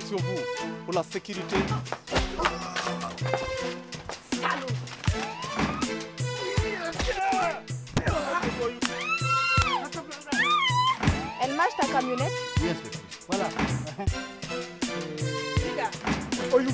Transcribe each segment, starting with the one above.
sur vous pour la sécurité. Elle marche ta camionnette? Oui, inspectrice. Voilà. Oyou.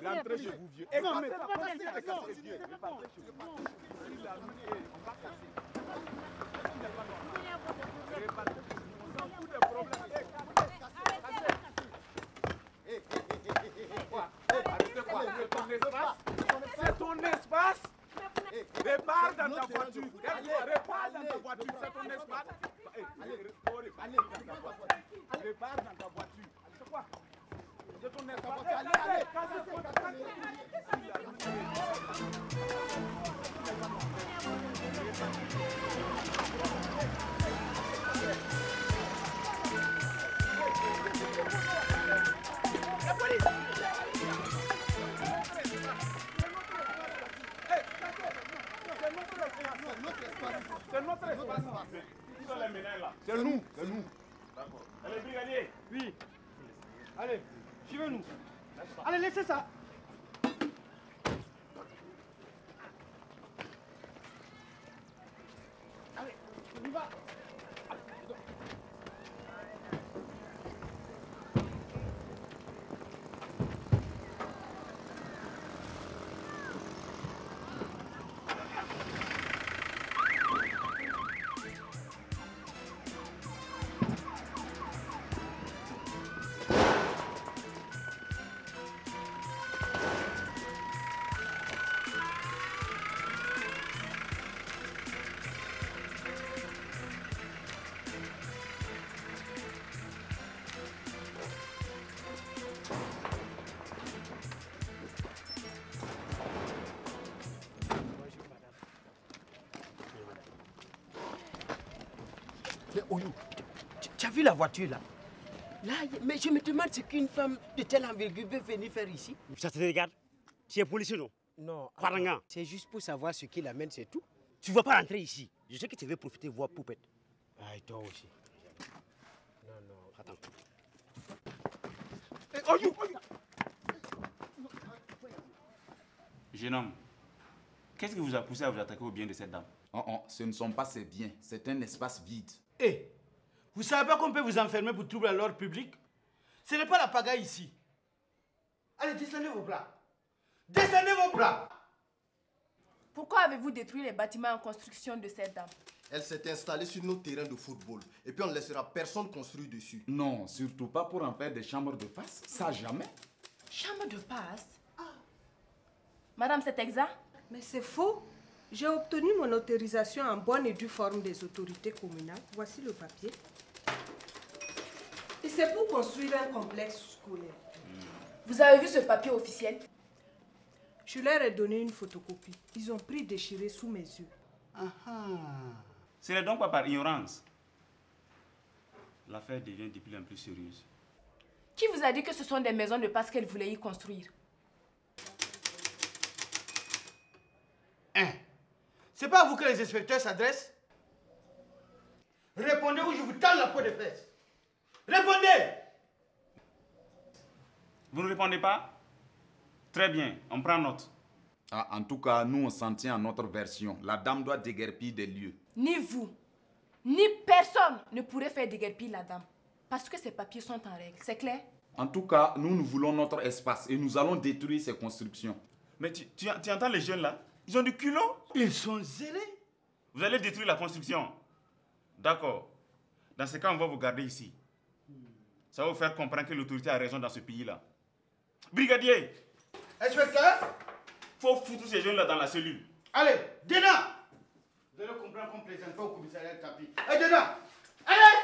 Rentrez chez vous, vieux. Non, mais c'est ton espace. Répare dans ta voiture. Répare dans ta voiture. C'est ton espace. Répare dans ta voiture. C'est quoi? C'est ton espace. La police. C'est notre espace. Qui sont les ménages là? C'est nous. D'accord. Allez, brigadier. Oui. Allez, suivez-nous. Allez, laissez ça. Allez, on y va. Oyou, tu as vu la voiture là? Là, mais je me demande ce qu'une femme de telle envergure veut venir faire ici. Ça te regarde? Tu es policier, non? Non, Paranga. c'est juste pour savoir ce qui l'amène, c'est tout. Tu ne vas pas rentrer ici. Je sais que tu veux profiter voir Poupette. Ah, et toi aussi. Non, Attends. Oyou. Jeune homme, qu'est-ce qui vous a poussé à vous attaquer au bien de cette dame? Oh, ce ne sont pas ses biens, c'est un espace vide. Hé, vous savez pas qu'on peut vous enfermer pour trouble à l'ordre public? Ce n'est pas la pagaille ici. Allez, descendez vos bras. Descendez vos bras. Pourquoi avez-vous détruit les bâtiments en construction de cette dame? Elle s'est installée sur nos terrains de football. Et puis on ne laissera personne construire dessus. Non, surtout pas pour en faire des chambres de passe, ça jamais. Chambre de passe? Madame, c'est exact? Mais c'est faux. J'ai obtenu mon autorisation en bonne et due forme des autorités communales. Voici le papier. Et c'est pour construire un complexe scolaire. Vous avez vu ce papier officiel? Je leur ai donné une photocopie. Ils ont pris déchiré sous mes yeux. Ce n'est donc pas par ignorance. L'affaire devient de plus en plus sérieuse. Qui vous a dit que ce sont des maisons de passe qu'elle voulait y construire? C'est pas à vous que les inspecteurs s'adressent? Répondez ou je vous tends la peau des fesses. Répondez! Vous ne répondez pas? Très bien, on prend note. Ah, en tout cas, nous on s'en tient à notre version. La dame doit déguerpir des lieux. Ni vous, ni personne ne pourrait faire déguerpir la dame. Parce que ces papiers sont en règle, c'est clair? En tout cas, nous voulons notre espace et nous allons détruire ces constructions. Mais tu entends les jeunes là? Ils ont du culot. Ils sont zélés. Vous allez détruire la construction. D'accord. Dans ce cas, on va vous garder ici. Ça va vous faire comprendre que l'autorité a raison dans ce pays-là. Brigadier! Inspecteur! Faut foutre ces jeunes-là dans la cellule. Allez, dedans! Vous allez comprendre qu'on ne présente pas au commissariat de tapis. Allez, dedans! Allez!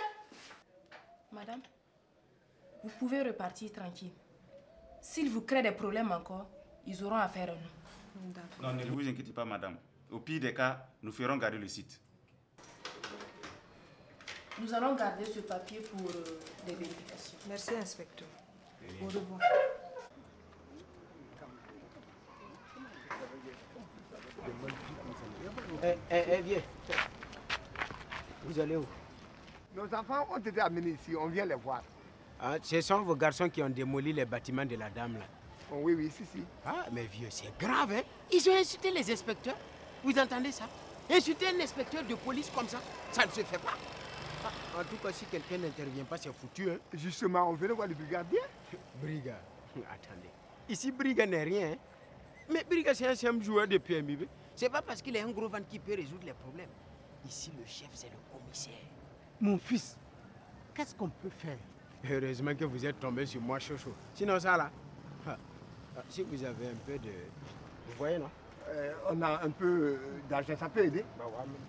Madame, vous pouvez repartir tranquille. S'ils vous créent des problèmes encore, ils auront affaire à nous. Non, ne vous inquiétez pas, madame. Au pire des cas, nous ferons garder le site. Nous allons garder ce papier pour des vérifications. Merci, inspecteur. Au revoir. Viens. Vous allez où? Nos enfants ont été amenés ici, on vient les voir. Ah, ce sont vos garçons qui ont démoli les bâtiments de la dame là. Oh, oui, oui, si. Ah, mais vieux, c'est grave, hein? Ils ont insulté les inspecteurs. Vous entendez ça? Insulter un inspecteur de police comme ça, ça ne se fait pas. Ah, en tout cas, si quelqu'un n'intervient pas, c'est foutu, hein? Justement, on venait voir le brigadier. Brigade? Attendez. Ici, Brigade n'est rien, hein? Mais Brigade, c'est un simple joueur de PMIB. C'est pas parce qu'il est un gros ventre qui peut résoudre les problèmes. Ici, le chef, c'est le commissaire. Mon fils, qu'est-ce qu'on peut faire? Heureusement que vous êtes tombé sur moi, chaud. Sinon, ça là, si vous avez un peu de... Vous voyez, non? On a un peu d'argent, ça peut aider. Bah, ouais, mais...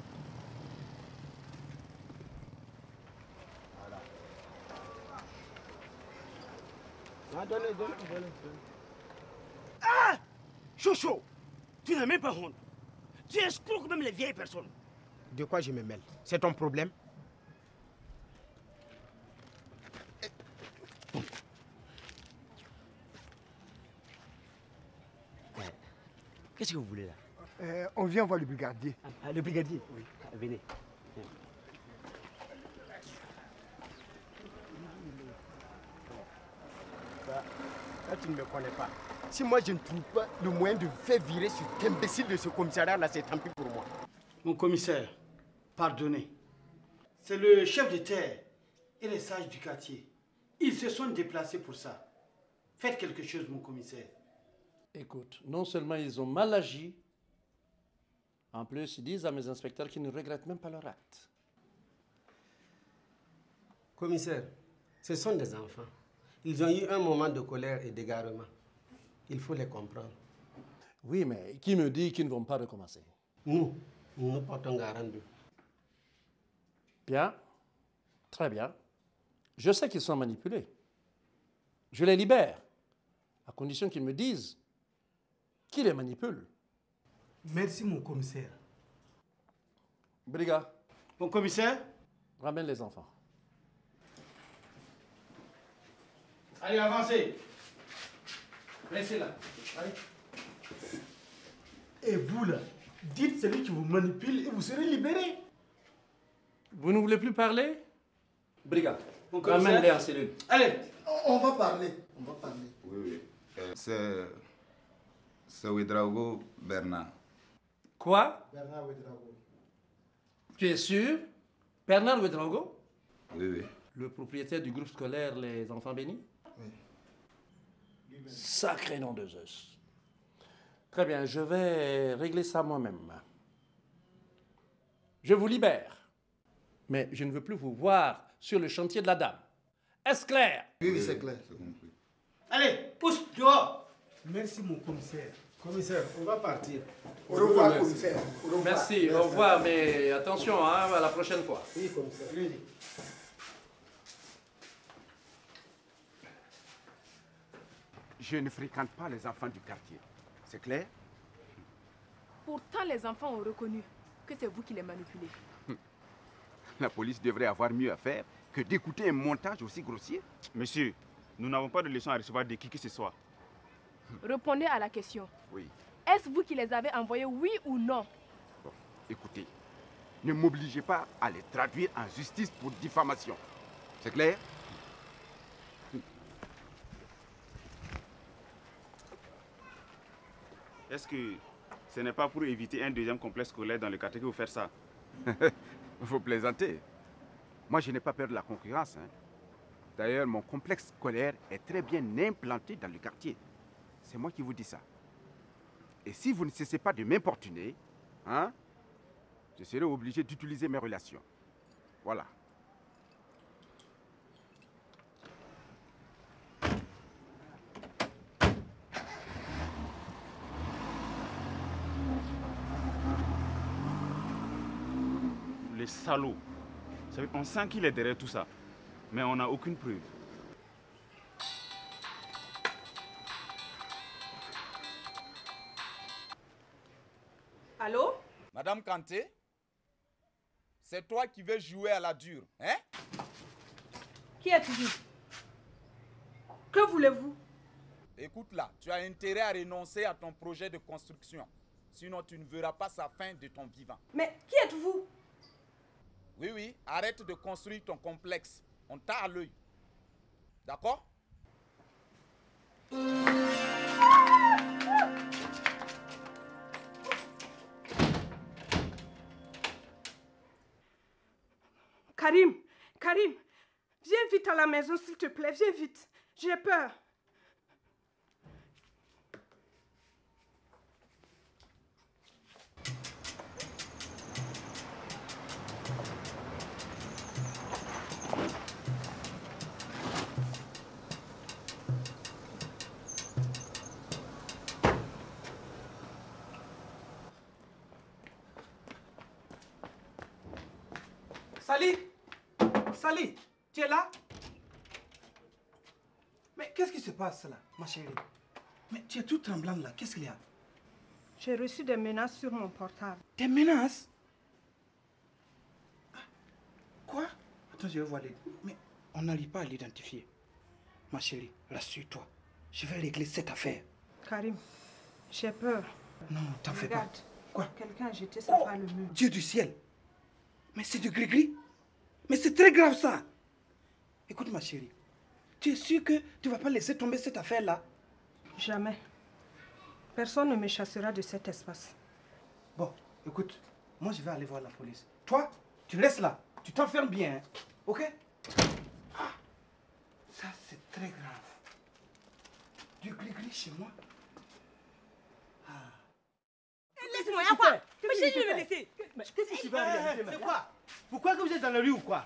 Voilà. Ah, donnez. Ah! Chocho! Tu n'as même pas honte. Tu escroques même les vieilles personnes. De quoi je me mêle? C'est ton problème? Qu'est-ce que vous voulez là? On vient voir le brigadier. Le brigadier? Oui. Venez. Là, tu ne me connais pas. Si moi je ne trouve pas le moyen de faire virer cet imbécile de ce commissariat-là, c'est tant pis pour moi. Mon commissaire, pardonnez. C'est le chef de terre et les sages du quartier. Ils se sont déplacés pour ça. Faites quelque chose, mon commissaire. Écoute, non seulement ils ont mal agi, en plus ils disent à mes inspecteurs qu'ils ne regrettent même pas leur acte. Commissaire, ce sont des enfants. Ils ont eu un moment de colère et d'égarement. Il faut les comprendre. Oui, mais qui me dit qu'ils ne vont pas recommencer? Nous portons garant d'eux. Bien, très bien. Je sais qu'ils sont manipulés. Je les libère, à condition qu'ils me disent qui les manipule. Merci, mon commissaire. Brigade. Mon commissaire? Ramène les enfants. Allez, avancez. Restez là. Allez. Et vous là, dites celui qui vous manipule et vous serez libéré. Vous ne voulez plus parler? Brigade. Ramène-les Ramène-les en cellule. Allez. On va parler. Oui. C'est Ouedraogo Bernard. Quoi? Bernard Ouedraogo. Tu es sûr? Bernard Ouedraogo? Oui. Le propriétaire du groupe scolaire Les Enfants Bénis? Oui. Sacré nom de Zeus. Très bien, je vais régler ça moi-même. Je vous libère. Mais je ne veux plus vous voir sur le chantier de la dame. Est-ce clair? Oui, c'est clair. Allez, pousse dehors. Merci, mon commissaire. Commissaire, on va partir. Au revoir, commissaire. Merci, au revoir, mais attention, hein, à la prochaine fois. Oui, commissaire. Je ne fréquente pas les enfants du quartier. C'est clair? Pourtant, les enfants ont reconnu que c'est vous qui les manipulez. La police devrait avoir mieux à faire que d'écouter un montage aussi grossier. Monsieur, nous n'avons pas de leçon à recevoir de qui que ce soit. Répondez à la question. Oui. Est-ce vous qui les avez envoyés, oui ou non? Bon, écoutez, ne m'obligez pas à les traduire en justice pour diffamation. C'est clair? Est-ce que ce n'est pas pour éviter un deuxième complexe scolaire dans le quartier que vous faites ça? Vous plaisantez. Moi, je n'ai pas peur de la concurrence. Hein. D'ailleurs, mon complexe scolaire est très bien implanté dans le quartier. C'est moi qui vous dis ça. Et si vous ne cessez pas de m'importuner, hein, je serai obligé d'utiliser mes relations. Voilà. Les salauds. On sent qu'il est derrière tout ça. Mais on n'a aucune preuve. Madame Kanté, c'est toi qui veux jouer à la dure, hein? Qui êtes-vous? Que voulez-vous? Écoute là, tu as intérêt à renoncer à ton projet de construction. Sinon, tu ne verras pas sa fin de ton vivant. Mais qui êtes-vous? Oui, oui, arrête de construire ton complexe. On t'a à l'œil. D'accord? Karim, Karim, viens vite à la maison s'il te plaît, viens vite. J'ai peur. Sali! Sali, tu es là? Mais qu'est-ce qui se passe là, ma chérie? Mais tu es tout tremblante là, qu'est-ce qu'il y a? J'ai reçu des menaces sur mon portable. Des menaces? Quoi? Attends, je vais voir les... Mais on n'arrive pas à l'identifier. Ma chérie, rassure-toi. Je vais régler cette affaire. Karim, j'ai peur. Non, t'en fais pas. Regarde. Quoi? Quelqu'un a jeté ça par le mur. Dieu du ciel! Mais c'est du gris-gris? Mais c'est très grave ça! Écoute ma chérie, tu es sûre que tu ne vas pas laisser tomber cette affaire-là? Jamais. Personne ne me chassera de cet espace. Bon, écoute, moi je vais aller voir la police. Toi, tu restes là, tu t'enfermes bien, hein? Ok? Ah, ça c'est très grave. Du gris-gris chez moi? Laisse-moi, y'a quoi? Qu'est-ce que tu fais en réalité? C'est quoi? Pourquoi que vous êtes dans la rue ou quoi?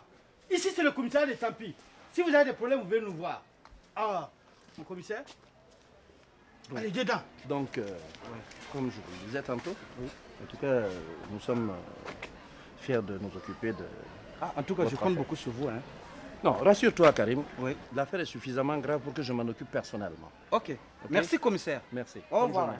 Ici c'est le commissariat de Tampi. Si vous avez des problèmes, vous venez nous voir. Ah, mon commissaire? Oui. Allez, dedans. Donc, comme je vous le disais tantôt, oui. En tout cas, nous sommes fiers de nous occuper de... Ah, en tout cas, je compte beaucoup sur vous. Hein. Non, rassure-toi, Karim. Oui. L'affaire est suffisamment grave pour que je m'en occupe personnellement. Ok. Merci, commissaire. Merci. Au revoir.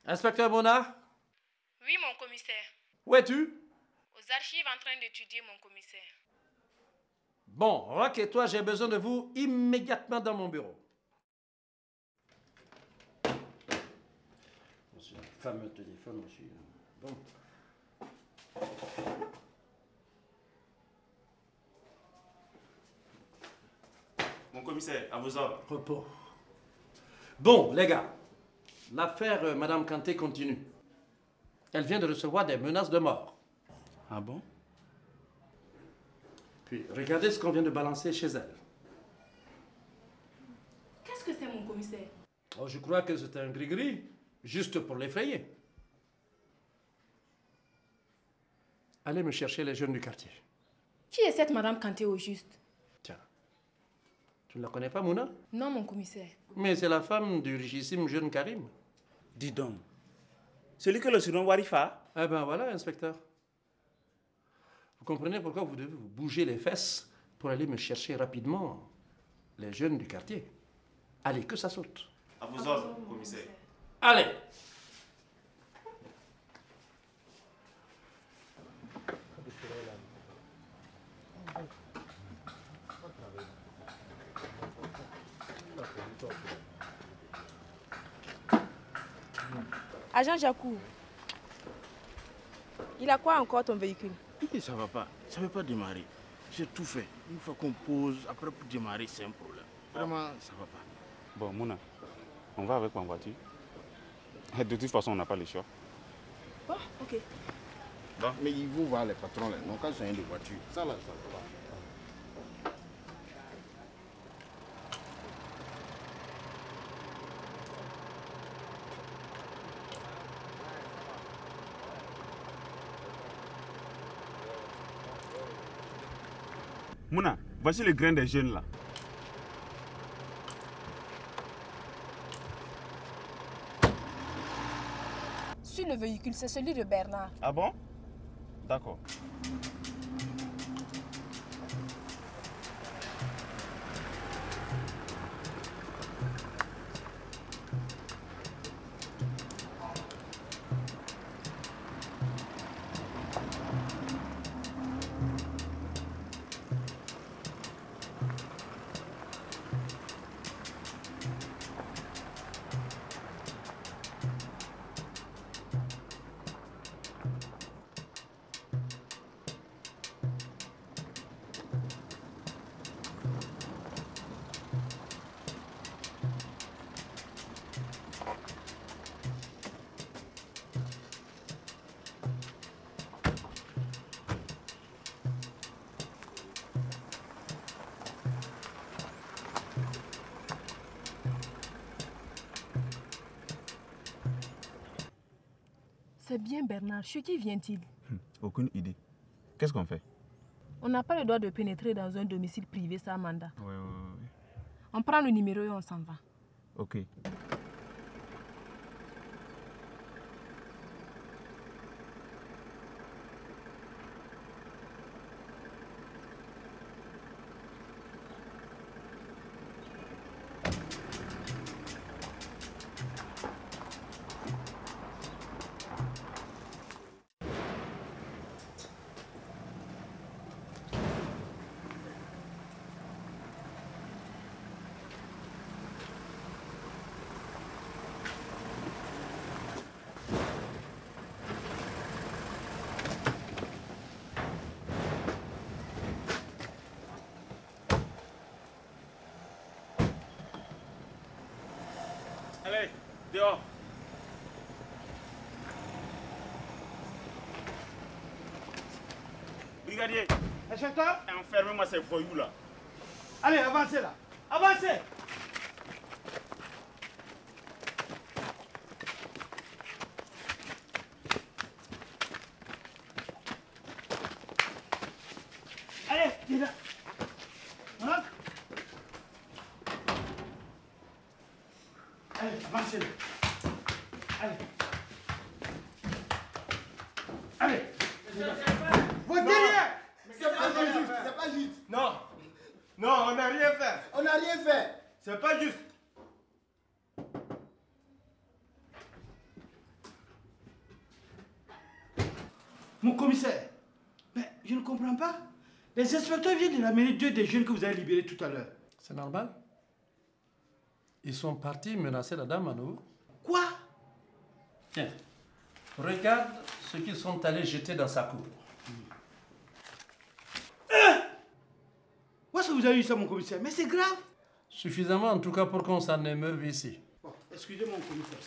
Inspecteur Mona? Oui, mon commissaire. Où es-tu? Aux archives en train d'étudier, mon commissaire. Bon, Rock et toi, j'ai besoin de vous immédiatement dans mon bureau. Ce fameux téléphone aussi. Bon. Mon commissaire, à vos ordres. Repos. Bon, les gars. L'affaire Madame Kanté continue. Elle vient de recevoir des menaces de mort. Ah bon? Puis, regardez ce qu'on vient de balancer chez elle. Qu'est-ce que c'est, mon commissaire? Oh, je crois que c'est un gris-gris, juste pour l'effrayer. Allez me chercher les jeunes du quartier. Qui est cette Madame Kanté au juste? Tiens, tu ne la connais pas, Mouna? Non, mon commissaire. Mais c'est la femme du richissime jeune Karim. Dis donc, celui que le surnom Warifa? Eh ben voilà, inspecteur. Vous comprenez pourquoi vous devez vous bouger les fesses pour aller me chercher rapidement les jeunes du quartier. Allez, que ça saute. À vos ordres, commissaire. Allez! Agent Jacou, il a quoi encore ton véhicule? Ça va pas. Ça veut pas démarrer. J'ai tout fait. Une fois qu'on pose, après pour démarrer, c'est un problème. Vraiment, ça va pas. Bon, Mouna, on va avec ma voiture. De toute façon, on n'a pas le choix. Bon, ok. Bon. Mais ils vont voir les patrons là. Donc quand c'est une de voiture, ça là, ça va pas. Mouna, Voici le grain des jeunes là. Sur le véhicule, c'est celui de Bernard. Ah bon? D'accord. C'est bien Bernard. Chez qui vient-il? Aucune idée. Qu'est-ce qu'on fait? On n'a pas le droit de pénétrer dans un domicile privé sans mandat. Oui. On prend le numéro et on s'en va. Ok. Allez, dehors. Brigadier. Inspecteur. Enfermez-moi ces voyous là. Allez, avancez là. Avancez. Allez, viens là. Voilà. Allez, avancez là. Allez. Allez. Vous derrière. C'est pas juste. Non. Non, on n'a rien fait. On n'a rien fait. C'est pas juste. Mon commissaire, mais je ne comprends pas. Les inspecteurs viennent de ramener 2 des jeunes que vous avez libérés tout à l'heure. C'est normal. Ils sont partis menacer la dame à nouveau. Quoi? Tiens, regarde ce qu'ils sont allés jeter dans sa cour. Où est-ce que vous avez eu ça, mon commissaire? Mais c'est grave. Suffisamment en tout cas pour qu'on s'en émeuve ici. Bon, excusez-moi, mon commissaire.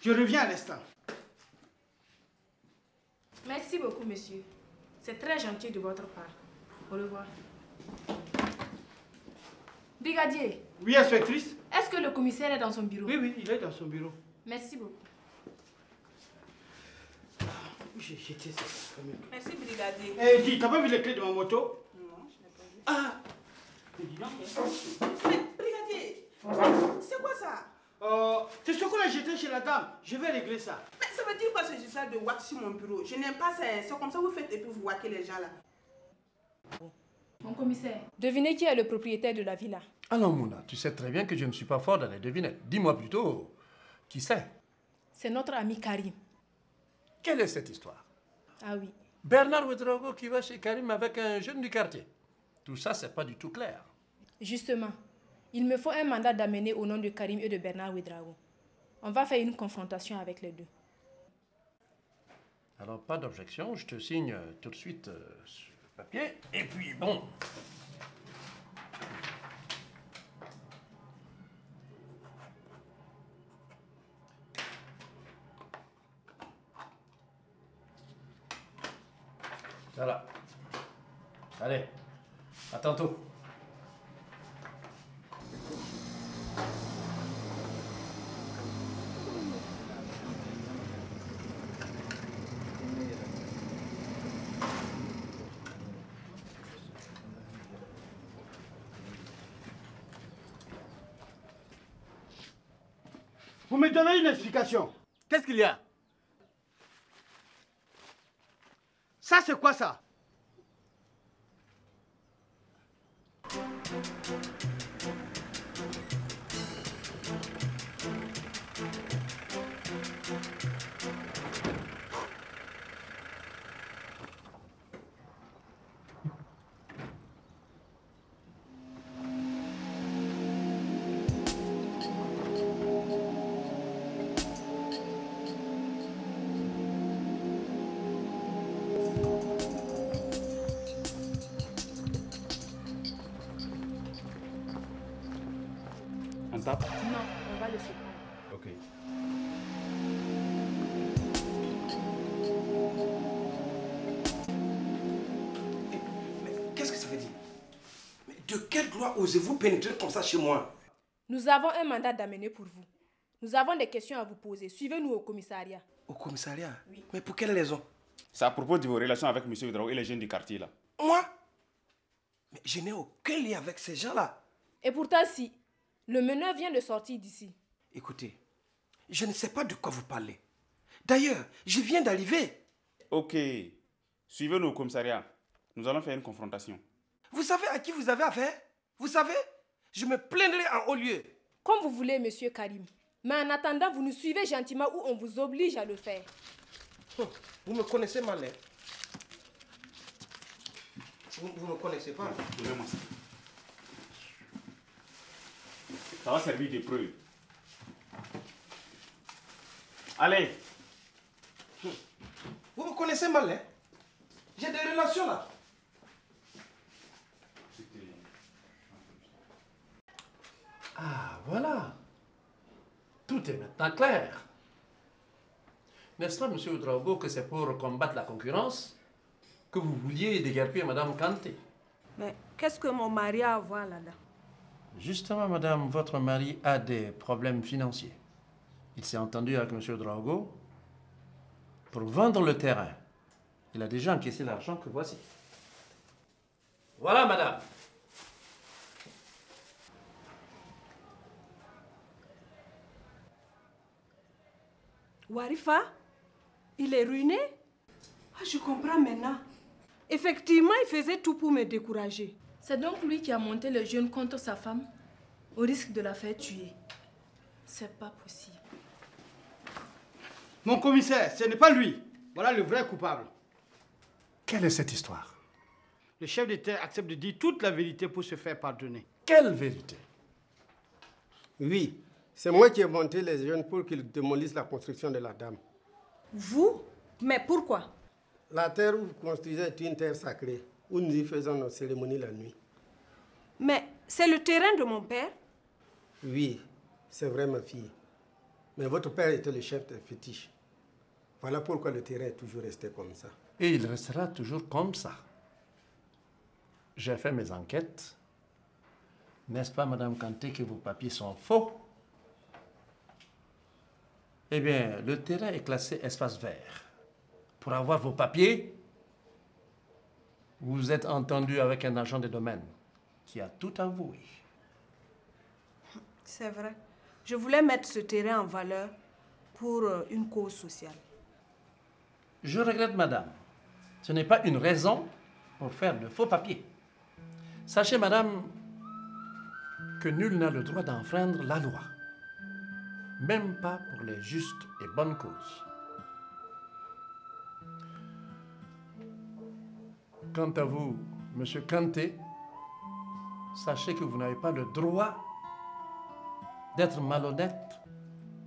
Je reviens à l'instant. Merci beaucoup, monsieur. C'est très gentil de votre part. Au revoir. Brigadier. Oui, inspectrice. Est-ce que le commissaire est dans son bureau? Oui, il est dans son bureau. Merci beaucoup. J'ai jeté ça. Merci, brigadier. Eh, dis, t'as pas vu les clés de ma moto? Non, je n'ai pas vu. Ah! Mais dis donc, Mais, brigadier, c'est quoi ça? C'est ce qu'on a jeté chez la dame. Je vais régler ça. Mais ça veut dire quoi ce ça de wax sur mon bureau? Je n'aime pas ça. C'est comme ça que vous faites et puis vous waquez les gens là. Mon commissaire, devinez qui est le propriétaire de la villa? Alors Mouna, tu sais très bien que je ne suis pas fort dans les devinettes. Dis-moi plutôt, qui c'est? C'est notre ami Karim. Quelle est cette histoire? Ah oui. Bernard Ouedraogo qui va chez Karim avec un jeune du quartier. Tout ça, c'est pas du tout clair. Justement, il me faut un mandat d'amener au nom de Karim et de Bernard Ouedraogo. On va faire une confrontation avec les deux. Alors, pas d'objection, je te signe tout de suite sur le papier. Et puis, bon. Voilà. Allez, à tantôt. Vous me donnez une explication. Qu'est-ce qu'il y a? Ça, c'est quoi ça? On tape? Non, on va le séparer. Ok. Qu'est-ce que ça veut dire? Mais de quel droit osez-vous pénétrer comme ça chez moi? Nous avons un mandat d'amener pour vous. Nous avons des questions à vous poser. Suivez-nous au commissariat. Au commissariat? Oui. Mais pour quelle raison? C'est à propos de vos relations avec M. Ouedraogo et les jeunes du quartier là. Moi? Mais je n'ai aucun lien avec ces gens-là. Et pourtant, si. Le meneur vient de sortir d'ici. Écoutez, je ne sais pas de quoi vous parlez. D'ailleurs, je viens d'arriver. Ok. Suivez-nous au commissariat. Nous allons faire une confrontation. Vous savez à qui vous avez affaire? Vous savez? Je me plaindrai en haut lieu. Comme vous voulez, monsieur Karim. Mais en attendant, vous nous suivez gentiment ou on vous oblige à le faire. Vous me connaissez mal, hein? Vous me connaissez pas. Donnez-moi ça. Ça va servir de preuve. Allez. Vous me connaissez mal, hein? J'ai des relations là. Ah, voilà. Tout est maintenant clair. N'est-ce pas, monsieur Ouedraogo, que c'est pour combattre la concurrence que vous vouliez déguerpir Madame Kanté? Mais qu'est-ce que mon mari a à voir là-dedans? Justement, madame, votre mari a des problèmes financiers. Il s'est entendu avec monsieur Ouedraogo pour vendre le terrain. Il a déjà encaissé l'argent que voici. Voilà, madame. Warifa, il est ruiné? Ah, je comprends maintenant. Effectivement, il faisait tout pour me décourager. C'est donc lui qui a monté le jeune contre sa femme, au risque de la faire tuer. C'est pas possible. Mon commissaire, ce n'est pas lui. Voilà le vrai coupable. Quelle est cette histoire? Le chef d'État accepte de dire toute la vérité pour se faire pardonner. Quelle vérité? Oui, c'est moi qui ai monté les jeunes pour qu'ils démolissent la construction de la dame. Vous? Mais pourquoi? La terre où vous construisez est une terre sacrée, où nous y faisons nos cérémonies la nuit. Mais c'est le terrain de mon père? Oui, c'est vrai, ma fille. Mais votre père était le chef des fétiches. Voilà pourquoi le terrain est toujours resté comme ça. Et il restera toujours comme ça. J'ai fait mes enquêtes. N'est-ce pas, madame Kanté, que vos papiers sont faux? Eh bien, le terrain est classé espace vert. Pour avoir vos papiers, vous êtes entendu avec un agent des domaines qui a tout avoué. C'est vrai. Je voulais mettre ce terrain en valeur pour une cause sociale. Je regrette, madame. Ce n'est pas une raison pour faire de faux papiers. Sachez, madame, que nul n'a le droit d'enfreindre la loi. Même pas pour les justes et bonnes causes. Quant à vous, monsieur Kanté, sachez que vous n'avez pas le droit d'être malhonnête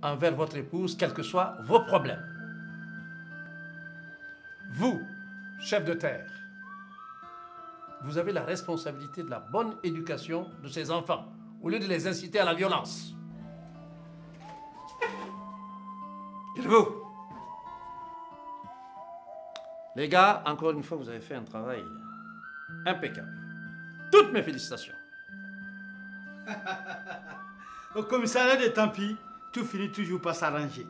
envers votre épouse, quels que soient vos problèmes. Vous, chef de terre, vous avez la responsabilité de la bonne éducation de ces enfants, au lieu de les inciter à la violence. Et vous? Les gars, encore une fois, vous avez fait un travail impeccable. Toutes mes félicitations. Au commissariat de Tampi, tout finit toujours par s'arranger.